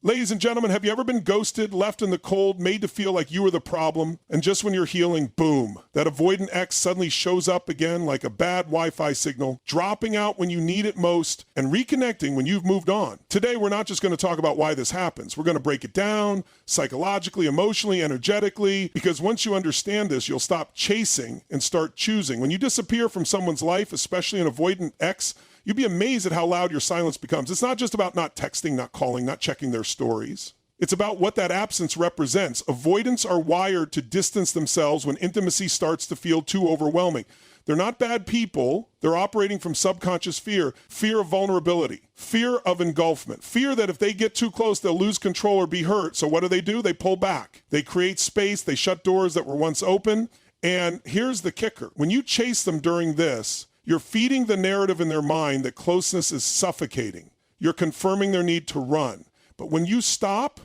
Ladies and gentlemen, have you ever been ghosted, left in the cold, made to feel like you were the problem, and just when you're healing, boom, that avoidant ex suddenly shows up again like a bad Wi-Fi signal, dropping out when you need it most, and reconnecting when you've moved on? Today, we're not just going to talk about why this happens. We're going to break it down psychologically, emotionally, energetically, because once you understand this, you'll stop chasing and start choosing. When you disappear from someone's life, especially an avoidant ex, you'd be amazed at how loud your silence becomes. It's not just about not texting, not calling, not checking their stories. It's about what that absence represents. Avoidants are wired to distance themselves when intimacy starts to feel too overwhelming. They're not bad people. They're operating from subconscious fear, fear of vulnerability, fear of engulfment, fear that if they get too close, they'll lose control or be hurt. So what do? They pull back. They create space. They shut doors that were once open. And here's the kicker. When you chase them during this, you're feeding the narrative in their mind that closeness is suffocating. You're confirming their need to run. But when you stop,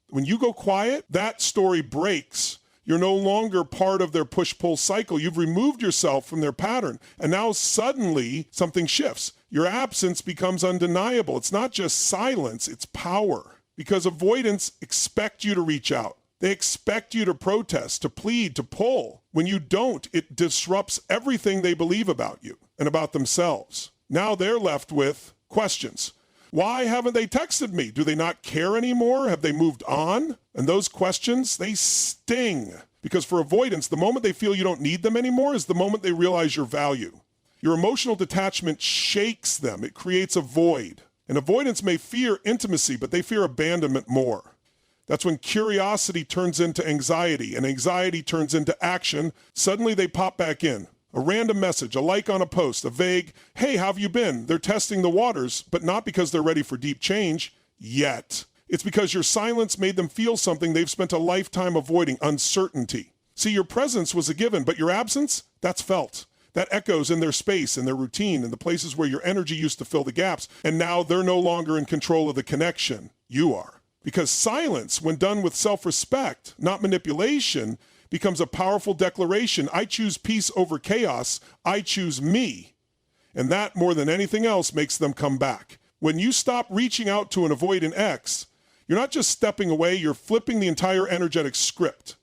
when you go quiet, that story breaks. You're no longer part of their push-pull cycle. You've removed yourself from their pattern. And now suddenly something shifts. Your absence becomes undeniable. It's not just silence, it's power. Because avoidants expect you to reach out. They expect you to protest, to plead, to pull. When you don't, it disrupts everything they believe about you and about themselves. Now they're left with questions. Why haven't they texted me? Do they not care anymore? Have they moved on? And those questions, they sting. Because for avoidance, the moment they feel you don't need them anymore is the moment they realize your value. Your emotional detachment shakes them. It creates a void. And avoidants may fear intimacy, but they fear abandonment more. That's when curiosity turns into anxiety, and anxiety turns into action. Suddenly they pop back in. A random message, a like on a post, a vague, hey, how have you been? They're testing the waters, but not because they're ready for deep change yet. It's because your silence made them feel something they've spent a lifetime avoiding, uncertainty. See, your presence was a given, but your absence, that's felt. That echoes in their space, in their routine, in the places where your energy used to fill the gaps, and now they're no longer in control of the connection. You are. Because silence, when done with self-respect, not manipulation, becomes a powerful declaration. I choose peace over chaos. I choose me. And that, more than anything else, makes them come back. When you stop reaching out to an avoidant ex, you're not just stepping away, you're flipping the entire energetic script.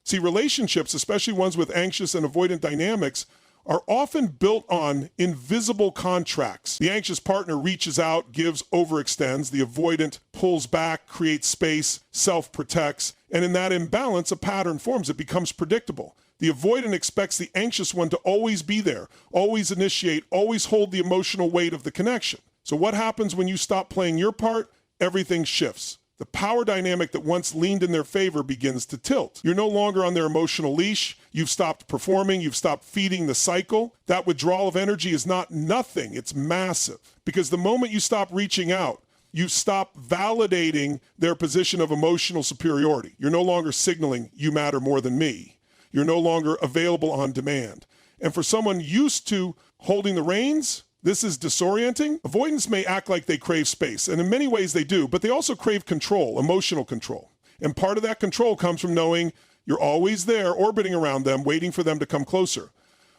See, relationships, especially ones with anxious and avoidant dynamics, are often built on invisible contracts. The anxious partner reaches out, gives, overextends. The avoidant pulls back, creates space, self-protects. And in that imbalance, a pattern forms. It becomes predictable. The avoidant expects the anxious one to always be there, always initiate, always hold the emotional weight of the connection. So what happens when you stop playing your part? Everything shifts. The power dynamic that once leaned in their favor begins to tilt. You're no longer on their emotional leash. You've stopped performing. You've stopped feeding the cycle. That withdrawal of energy is not nothing. It's massive. Because the moment you stop reaching out, you stop validating their position of emotional superiority. You're no longer signaling, you matter more than me. You're no longer available on demand. And for someone used to holding the reins, this is disorienting. Avoidants may act like they crave space, and in many ways they do, but they also crave control, emotional control. And part of that control comes from knowing you're always there, orbiting around them, waiting for them to come closer.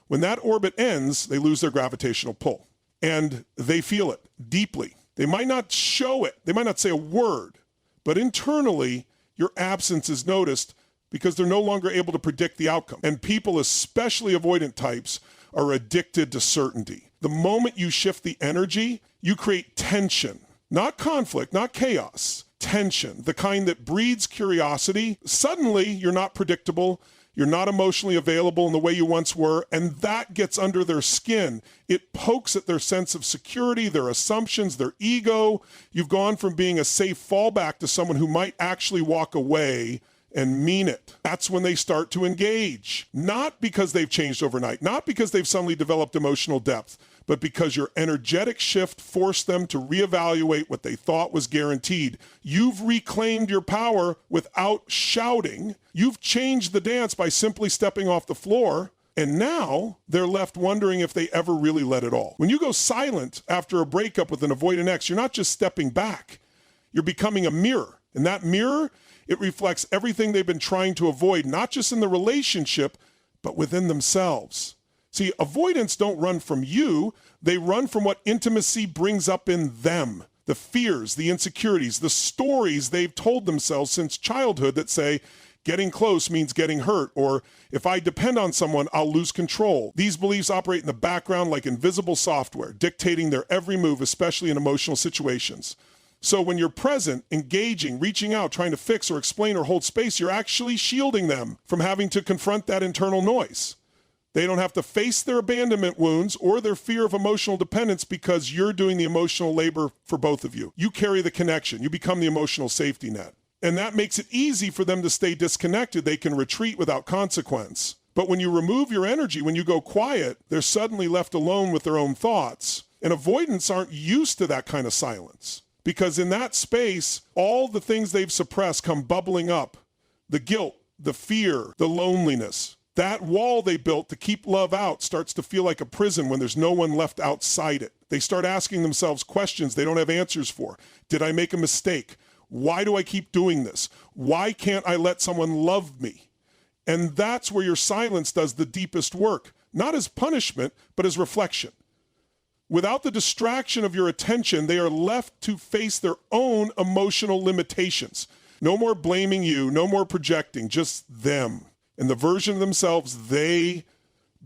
When that orbit ends, they lose their gravitational pull, and they feel it deeply. They might not show it, they might not say a word, but internally, your absence is noticed because they're no longer able to predict the outcome. And people, especially avoidant types, are addicted to certainty. The moment you shift the energy, you create tension. Not conflict, not chaos. Tension, the kind that breeds curiosity. Suddenly, you're not predictable. You're not emotionally available in the way you once were, and that gets under their skin. It pokes at their sense of security, their assumptions, their ego. You've gone from being a safe fallback to someone who might actually walk away and mean it. That's when they start to engage. Not because they've changed overnight, not because they've suddenly developed emotional depth, but because your energetic shift forced them to reevaluate what they thought was guaranteed. You've reclaimed your power without shouting. You've changed the dance by simply stepping off the floor. And now they're left wondering if they ever really let it all. When you go silent after a breakup with an avoidant ex, you're not just stepping back. You're becoming a mirror. And that mirror, it reflects everything they've been trying to avoid, not just in the relationship, but within themselves. See, avoidants don't run from you. They run from what intimacy brings up in them. The fears, the insecurities, the stories they've told themselves since childhood that say, getting close means getting hurt, or if I depend on someone, I'll lose control. These beliefs operate in the background like invisible software, dictating their every move, especially in emotional situations. So when you're present, engaging, reaching out, trying to fix or explain or hold space, you're actually shielding them from having to confront that internal noise. They don't have to face their abandonment wounds or their fear of emotional dependence because you're doing the emotional labor for both of you. You carry the connection. You become the emotional safety net. And that makes it easy for them to stay disconnected. They can retreat without consequence. But when you remove your energy, when you go quiet, they're suddenly left alone with their own thoughts. And avoidants aren't used to that kind of silence. Because in that space, all the things they've suppressed come bubbling up. The guilt, the fear, the loneliness. That wall they built to keep love out starts to feel like a prison when there's no one left outside it. They start asking themselves questions they don't have answers for. Did I make a mistake? Why do I keep doing this? Why can't I let someone love me? And that's where your silence does the deepest work. Not as punishment, but as reflection. Without the distraction of your attention, they are left to face their own emotional limitations. No more blaming you, no more projecting, just them. And the version of themselves they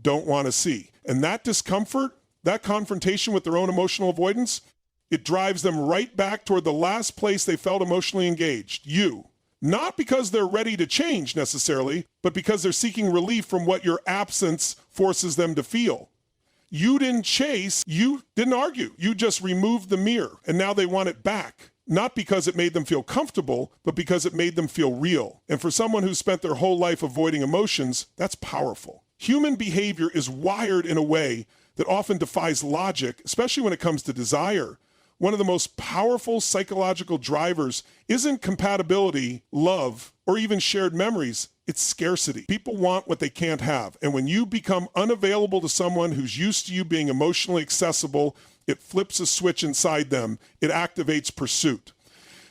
don't want to see. And that discomfort, that confrontation with their own emotional avoidance, it drives them right back toward the last place they felt emotionally engaged, you. Not because they're ready to change necessarily, but because they're seeking relief from what your absence forces them to feel. You didn't chase, you didn't argue. You just removed the mirror, and now they want it back. Not because it made them feel comfortable, but because it made them feel real. And for someone who's spent their whole life avoiding emotions, that's powerful. Human behavior is wired in a way that often defies logic, especially when it comes to desire. One of the most powerful psychological drivers isn't compatibility, love, or even shared memories. It's scarcity. People want what they can't have. And when you become unavailable to someone who's used to you being emotionally accessible, it flips a switch inside them. It activates pursuit.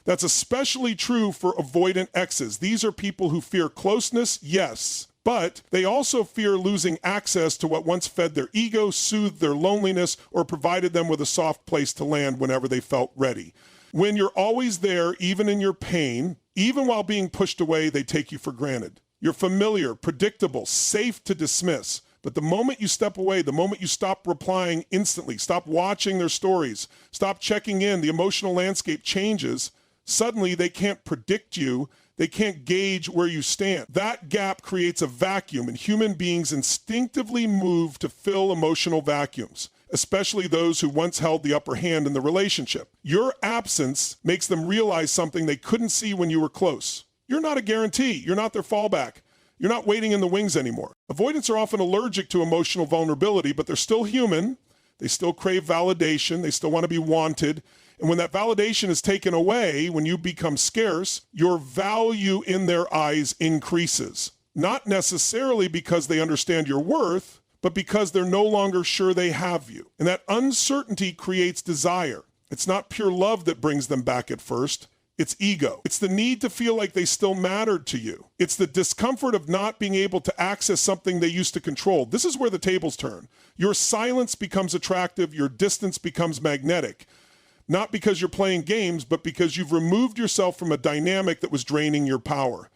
That's especially true for avoidant exes. These are people who fear closeness, yes, but they also fear losing access to what once fed their ego, soothed their loneliness, or provided them with a soft place to land whenever they felt ready. When you're always there, even in your pain, even while being pushed away, they take you for granted. You're familiar, predictable, safe to dismiss. But the moment you step away, the moment you stop replying instantly, stop watching their stories, stop checking in, the emotional landscape changes. Suddenly, they can't predict you. They can't gauge where you stand. That gap creates a vacuum, and human beings instinctively move to fill emotional vacuums, especially those who once held the upper hand in the relationship. Your absence makes them realize something they couldn't see when you were close. You're not a guarantee. You're not their fallback. You're not waiting in the wings anymore. Avoidants are often allergic to emotional vulnerability, but they're still human. They still crave validation. They still want to be wanted. And when that validation is taken away, when you become scarce, your value in their eyes increases. Not necessarily because they understand your worth, but because they're no longer sure they have you. And that uncertainty creates desire. It's not pure love that brings them back at first. It's ego. It's the need to feel like they still mattered to you. It's the discomfort of not being able to access something they used to control. This is where the tables turn. Your silence becomes attractive. Your distance becomes magnetic. Not because you're playing games, but because you've removed yourself from a dynamic that was draining your power.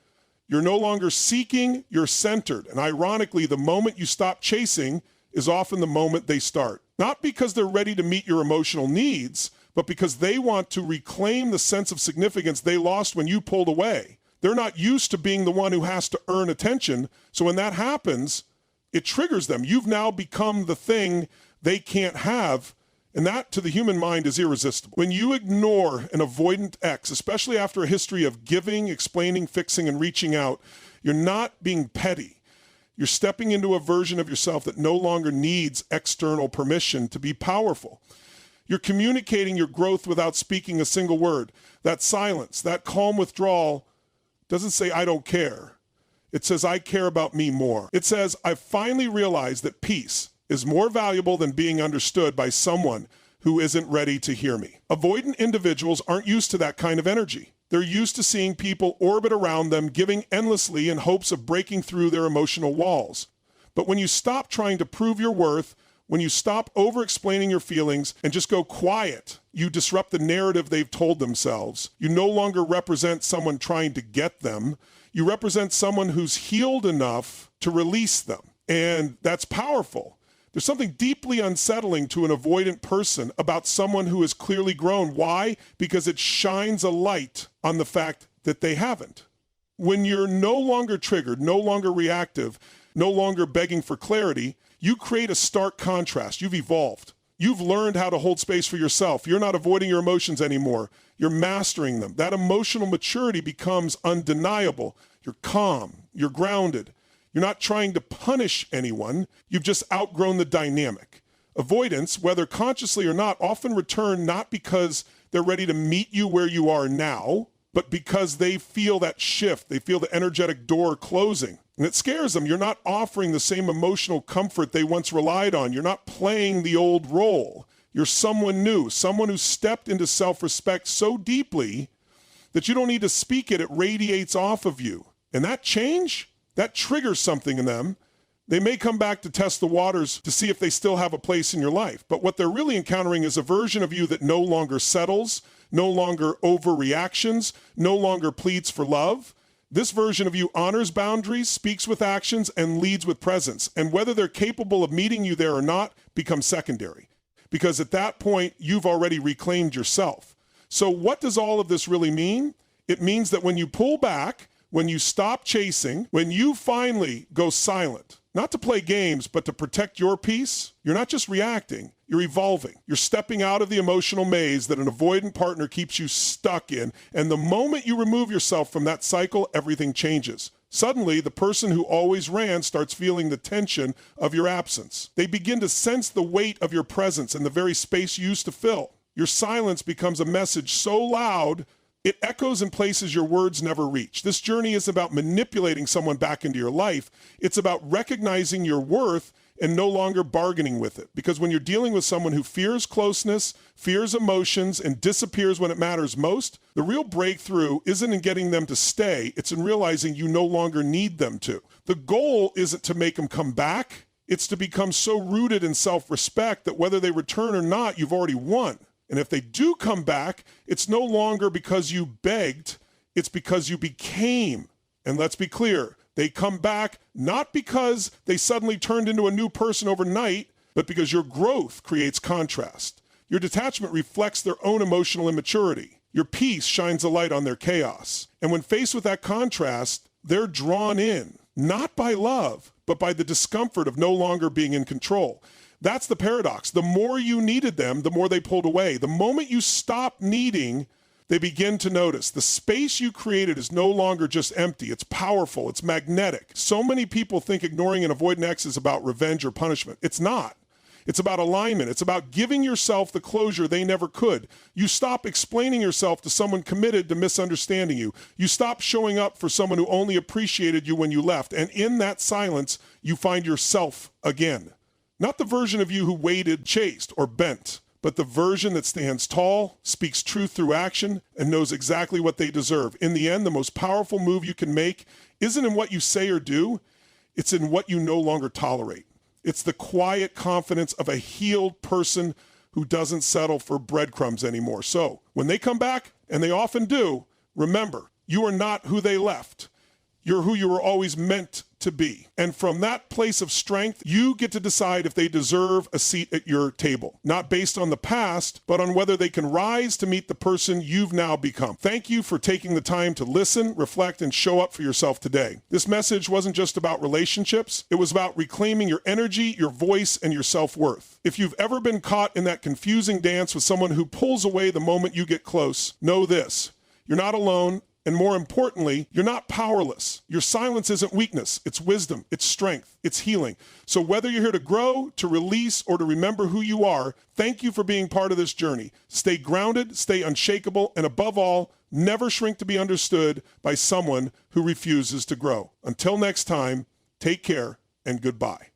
You're no longer seeking, you're centered. And ironically, the moment you stop chasing is often the moment they start. Not because they're ready to meet your emotional needs, but because they want to reclaim the sense of significance they lost when you pulled away. They're not used to being the one who has to earn attention, so when that happens, it triggers them. You've now become the thing they can't have, and that to the human mind is irresistible. When you ignore an avoidant ex, especially after a history of giving, explaining, fixing, and reaching out, you're not being petty. You're stepping into a version of yourself that no longer needs external permission to be powerful. You're communicating your growth without speaking a single word. That silence, that calm withdrawal doesn't say, I don't care. It says, I care about me more. It says, I've finally realized that peace is more valuable than being understood by someone who isn't ready to hear me. Avoidant individuals aren't used to that kind of energy. They're used to seeing people orbit around them, giving endlessly in hopes of breaking through their emotional walls. But when you stop trying to prove your worth, When you stop over-explaining your feelings and just go quiet, you disrupt the narrative they've told themselves. You no longer represent someone trying to get them. You represent someone who's healed enough to release them. And that's powerful. There's something deeply unsettling to an avoidant person about someone who has clearly grown. Why? Because it shines a light on the fact that they haven't. When you're no longer triggered, no longer reactive, no longer begging for clarity, you create a stark contrast. You've evolved. You've learned how to hold space for yourself. You're not avoiding your emotions anymore. You're mastering them. That emotional maturity becomes undeniable. You're calm. You're grounded. You're not trying to punish anyone. You've just outgrown the dynamic. Avoidants, whether consciously or not, often return not because they're ready to meet you where you are now, but because they feel that shift. They feel the energetic door closing. And it scares them. You're not offering the same emotional comfort they once relied on. You're not playing the old role. You're someone new, someone who stepped into self-respect so deeply that you don't need to speak it. It radiates off of you. And that change, that triggers something in them. They may come back to test the waters to see if they still have a place in your life. But what they're really encountering is a version of you that no longer settles, no longer overreactions, no longer pleads for love. This version of you honors boundaries, speaks with actions, and leads with presence. And whether they're capable of meeting you there or not becomes secondary. Because at that point, you've already reclaimed yourself. So what does all of this really mean? It means that when you pull back, when you stop chasing, when you finally go silent, not to play games, but to protect your peace, you're not just reacting, you're evolving. You're stepping out of the emotional maze that an avoidant partner keeps you stuck in. And the moment you remove yourself from that cycle, everything changes. Suddenly, the person who always ran starts feeling the tension of your absence. They begin to sense the weight of your presence and the very space you used to fill. Your silence becomes a message so loud it echoes in places your words never reach. This journey is about manipulating someone back into your life. It's about recognizing your worth and no longer bargaining with it. Because when you're dealing with someone who fears closeness, fears emotions, and disappears when it matters most, the real breakthrough isn't in getting them to stay. It's in realizing you no longer need them to. The goal isn't to make them come back. It's to become so rooted in self-respect that whether they return or not, you've already won. And if they do come back, it's no longer because you begged, it's because you became. And let's be clear, they come back not because they suddenly turned into a new person overnight, but because your growth creates contrast. Your detachment reflects their own emotional immaturity. Your peace shines a light on their chaos. And when faced with that contrast, they're drawn in, not by love, but by the discomfort of no longer being in control. That's the paradox. The more you needed them, the more they pulled away. The moment you stop needing, they begin to notice. The space you created is no longer just empty. It's powerful. It's magnetic. So many people think ignoring an avoidant ex is about revenge or punishment. It's not. It's about alignment. It's about giving yourself the closure they never could. You stop explaining yourself to someone committed to misunderstanding you. You stop showing up for someone who only appreciated you when you left. And in that silence, you find yourself again. Not the version of you who waited, chased, or bent, but the version that stands tall, speaks truth through action, and knows exactly what they deserve. In the end, the most powerful move you can make isn't in what you say or do, it's in what you no longer tolerate. It's the quiet confidence of a healed person who doesn't settle for breadcrumbs anymore. So, when they come back, and they often do, remember, you are not who they left. You're who you were always meant to be. And from that place of strength, you get to decide if they deserve a seat at your table, not based on the past, but on whether they can rise to meet the person you've now become. Thank you for taking the time to listen, reflect, and show up for yourself today. This message wasn't just about relationships. It was about reclaiming your energy, your voice, and your self-worth. If you've ever been caught in that confusing dance with someone who pulls away the moment you get close, know this: you're not alone. And more importantly, you're not powerless. Your silence isn't weakness. It's wisdom. It's strength. It's healing. So whether you're here to grow, to release, or to remember who you are, thank you for being part of this journey. Stay grounded, stay unshakable, and above all, never shrink to be understood by someone who refuses to grow. Until next time, take care and goodbye.